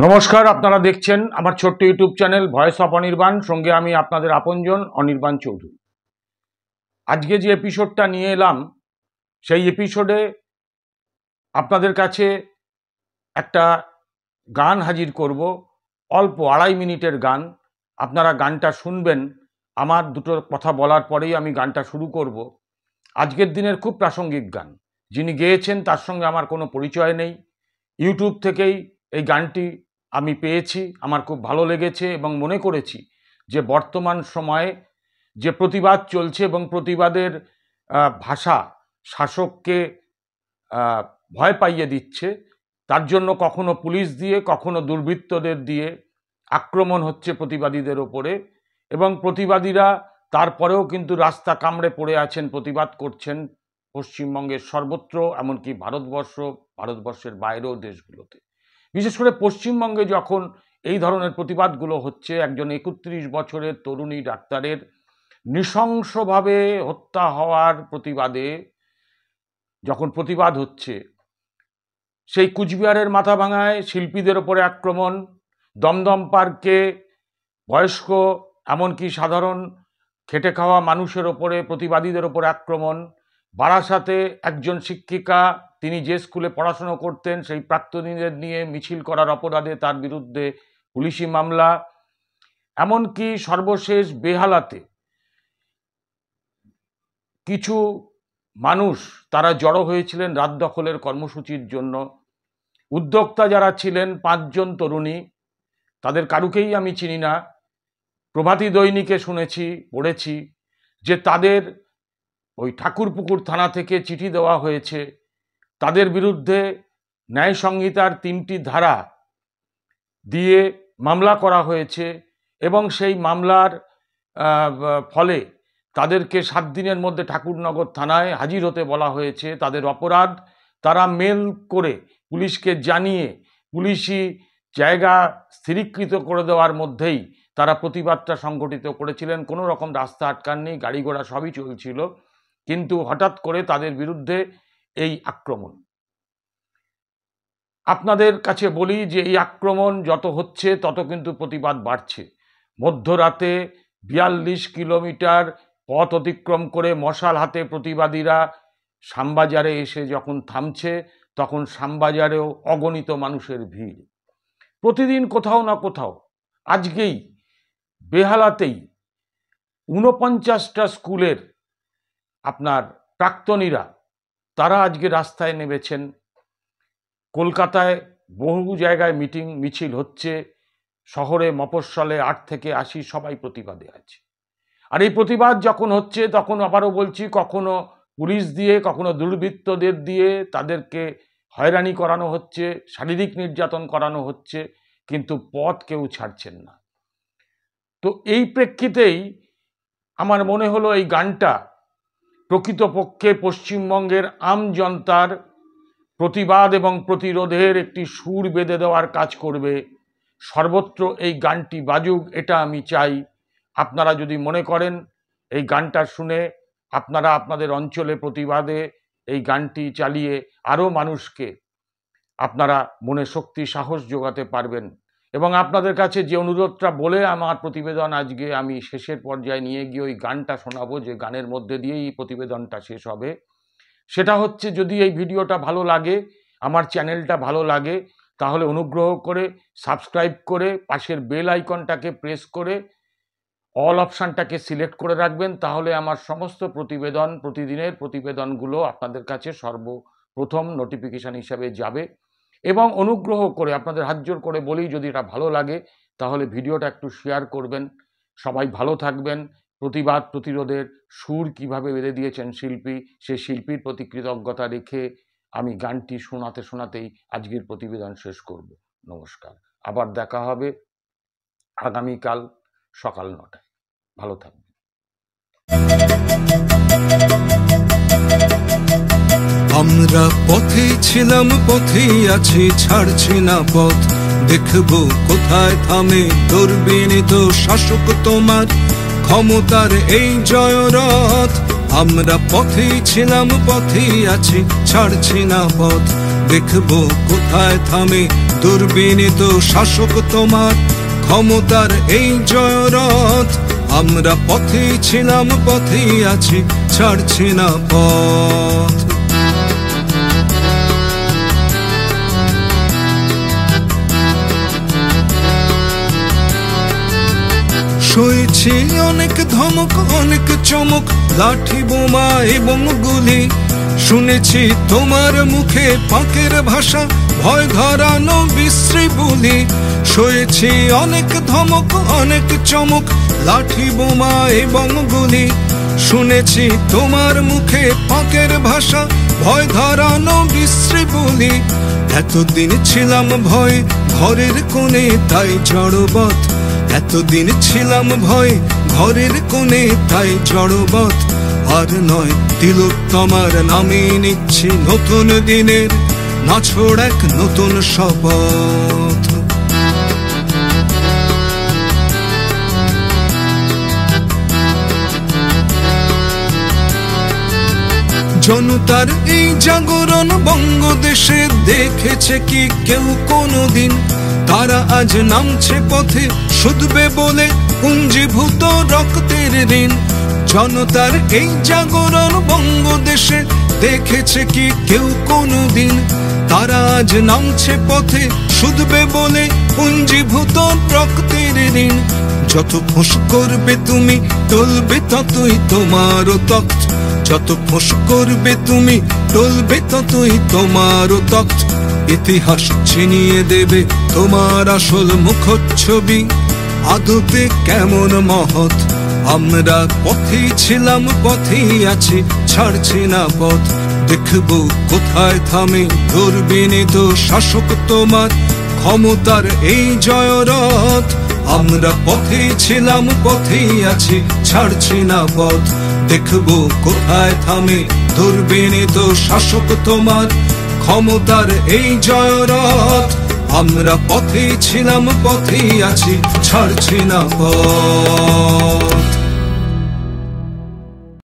নমস্কার, আপনারা দেখছেন আমার ছোট্ট YouTube channel voice of Anirban. সঙ্গে আমি আপনাদের আপনজন অনির্বাণ চৌধুরী। আজকে যে এপিসোডটা নিয়ে এলাম, সেই এপিসোডে আপনাদের কাছে একটা গান হাজির করব, অল্প 2.5 মিনিটের গান। আপনারা গানটা শুনবেন। আমার দুটো কথা বলার পরেই আমি গানটা শুরু করব। আজকের দিনের খুব প্রাসঙ্গিক গান। যিনি গেয়েছেন তার সঙ্গে আমার কোনো পরিচয় নেই, ইউটিউব থেকেই এই গানটি আমি পেয়েছি, আমার খুব ভালো লেগেছে এবং মনে করেছি যে বর্তমান সময়ে যে প্রতিবাদ চলছে এবং প্রতিবাদের ভাষা শাসককে ভয় পাইয়ে দিচ্ছে, তার জন্য কখনো পুলিশ দিয়ে কখনো দুর্বৃত্তদের দিয়ে আক্রমণ হচ্ছে প্রতিবাদীদের ওপরে, এবং প্রতিবাদীরা তারপরেও কিন্তু রাস্তা কামড়ে পড়ে আছেন, প্রতিবাদ করছেন পশ্চিমবঙ্গের সর্বত্র, এমনকি ভারতবর্ষের বাইরেও দেশগুলোতে। বিশেষ করে পশ্চিমবঙ্গে যখন এই ধরনের প্রতিবাদগুলো হচ্ছে, একজন 31 বছরের তরুণী ডাক্তারের নৃশংসভাবে হত্যা হওয়ার প্রতিবাদে যখন প্রতিবাদ হচ্ছে, সেই কুচবিহারের মাথাভাঙায় শিল্পীদের ওপরে আক্রমণ, দমদম পার্কে বয়স্ক এমনকি সাধারণ খেটে খাওয়া মানুষের ওপরে, প্রতিবাদীদের ওপরে আক্রমণ, বারাসাতে একজন শিক্ষিকা, তিনি যে স্কুলে পড়াশুনো করতেন সেই প্রাক্তনীদের নিয়ে মিছিল করার অপরাধে তার বিরুদ্ধে পুলিশি মামলা, এমনকি সর্বশেষ বেহালাতে কিছু মানুষ তারা জড়ো হয়েছিলেন রাত দখলের কর্মসূচির জন্য। উদ্যোক্তা যারা ছিলেন 5 জন তরুণী, তাদের কারুকেই আমি চিনি না। প্রভাতী দৈনিকে শুনেছি, পড়েছি যে তাদের ওই ঠাকুরপুকুর থানা থেকে চিঠি দেওয়া হয়েছে, তাদের বিরুদ্ধে ন্যায় সংহিতার 3টি ধারা দিয়ে মামলা করা হয়েছে এবং সেই মামলার ফলে তাদেরকে 7 দিনের মধ্যে ঠাকুরনগর থানায় হাজির হতে বলা হয়েছে। তাদের অপরাধ, তারা মেল করে পুলিশকে জানিয়ে পুলিশি জায়গা স্থিরীকৃত করে দেওয়ার মধ্যেই তারা প্রতিবাদটা সংগঠিত করেছিলেন। কোনো রকম রাস্তা আটকাননি, গাড়ি ঘোড়া সবই চলছিল, কিন্তু হঠাৎ করে তাদের বিরুদ্ধে এই আক্রমণ। আপনাদের কাছে বলি যে এই আক্রমণ যত হচ্ছে তত কিন্তু প্রতিবাদ বাড়ছে। মধ্যরাতে 42 কিলোমিটার পথ অতিক্রম করে মশাল হাতে প্রতিবাদীরা শ্যামবাজারে এসে যখন থামছে, তখন শ্যামবাজারেও অগণিত মানুষের ভিড়। প্রতিদিন কোথাও না কোথাও, আজকেই বেহালাতেই 49টা স্কুলের আপনার প্রাক্তনীরা তারা আজকে রাস্তায় নেমেছেন। কলকাতায় বহু জায়গায় মিছিল হচ্ছে, শহরে মফস্বলে 8 থেকে 80 সবাই প্রতিবাদে আছে। আর এই প্রতিবাদ যখন হচ্ছে তখন আবারও বলছি, কখনো পুলিশ দিয়ে কখনো দুর্বৃত্তদের দিয়ে তাদেরকে হয়রানি করানো হচ্ছে, শারীরিক নির্যাতন করানো হচ্ছে, কিন্তু পথ কেউ ছাড়ছেন না। তো এই প্রেক্ষিতেই আমার মনে হলো এই গানটা প্রকৃতপক্ষে পশ্চিমবঙ্গের আমজনতার প্রতিবাদ এবং প্রতিরোধের একটি সুর বেঁধে দেওয়ার কাজ করবে। সর্বত্র এই গানটি বাজুক, এটা আমি চাই। আপনারা যদি মনে করেন এই গানটা শুনে আপনারা আপনাদের অঞ্চলে প্রতিবাদে এই গানটি চালিয়ে আরও মানুষকে আপনারা মনে শক্তি সাহস যোগাতে পারবেন। এবং আপনাদের কাছে যে অনুরোধটা বলে আমার প্রতিবেদন আজকে আমি শেষের পর্যায়ে নিয়ে গিয়ে ওই গানটা শোনাবো, যে গানের মধ্যে দিয়েই এই প্রতিবেদনটা শেষ হবে, সেটা হচ্ছে, যদি এই ভিডিওটা ভালো লাগে, আমার চ্যানেলটা ভালো লাগে, তাহলে অনুগ্রহ করে সাবস্ক্রাইব করে পাশের বেল আইকনটাকে প্রেস করে অল অপশানটাকে সিলেক্ট করে রাখবেন। তাহলে আমার সমস্ত প্রতিবেদন, প্রতিদিনের প্রতিবেদনগুলো আপনাদের কাছে সর্বপ্রথম নোটিফিকেশান হিসাবে যাবে। এবং অনুগ্রহ করে আপনাদের হাত জোর করে বলি, যদি এটা ভালো লাগে তাহলে ভিডিওটা একটু শেয়ার করবেন। সবাই ভালো থাকবেন। প্রতিবাদ প্রতিরোধের সুর কিভাবে বেঁধে দিয়েছেন শিল্পী, সেই শিল্পীর প্রতি কৃতজ্ঞতা রেখে আমি গানটি শোনাতে শোনাতেই আজকের প্রতিবেদন শেষ করব। নমস্কার, আবার দেখা হবে আগামীকাল সকাল 9টায়। ভালো থাকবেন। আমরা পথে ছিলাম, পথেই আছি, ছাড়ছি না পথ। দেখব কোথায় থামে দুর্বিনীত শাসক তোমার ক্ষমতার এই জয়রথ। আমরা পথেই ছিলাম, পথেই আছি, ছাড়ছি না পথ। দেখব কোথায় থামে দুর্বিনীত শাসক তোমার, ক্ষমতার এই জয়রথ। আমরা পথেই ছিলাম, পথেই আছি, ছাড়ছি না পথ। সয়েছি অনেক ধমক, অনেক চমক, লাঠি বোমা এবং গুলি। শুনেছি তোমার মুখে পাকের ভাষা, ভয় ধরানো বিশ্রী বুলি। সয়েছি অনেক ধমক, অনেক চমক, লাঠি বোমা এবং গুলি। শুনেছি তোমার মুখে পাকের ভাষা, ভয় ধরানো বিশ্রী বুলি। এতদিন ছিলাম ভয় ঘরের কোণে, তাই জড়বৎ। এতদিন ছিলাম ভয় ঘরের কোণে, তাই জড়বৎ। আর নয়, তিলোত্তমার নামে নিচ্ছি নতুন দিনের নাছোড় এক নতুন শপথ। জনতার এই জাগরণ বঙ্গদেশে দেখেছে কি কেউ কোনোদিন? তারা আজ নামছে পথে, শুধবে বলে পুঞ্জীভূত রক্তের ঋণ। জনতার এই জাগরণ বঙ্গদেশে দেখেছে কি কেউ কোনোদিন? তারা আজ নামছে পথে, শুধবে বলে পুঞ্জীভূত রক্তের ঋণ। যত ফোঁস করবে তুমি, টলবে ততই তোমারও তখ্ত। যত ফোঁস করবে তুমি, টলবে ততই তোমারও তখ্ত। ইতিহাস ছিনিয়ে দেবে তোমার আসল মুখচ্ছবি, আদতে কেমন মহৎ। আমরা পথেই ছিলাম, পথেই আছি, ছাড়ছি না পথ। দেখব কোথায় থামে দুর্বিনীত শাসক তোমার, ক্ষমতার এই জয়রথ। আমরা পথেই ছিলাম, পথেই আছি, ছাড়ছি না পথ। দেখব কোথায় থামে দুর্বিনীত শাসক তোমার, ক্ষমতার এই জয়রথ। আমরা পথেই ছিলাম, পথেই আছি, ছাড়ছি না পথ।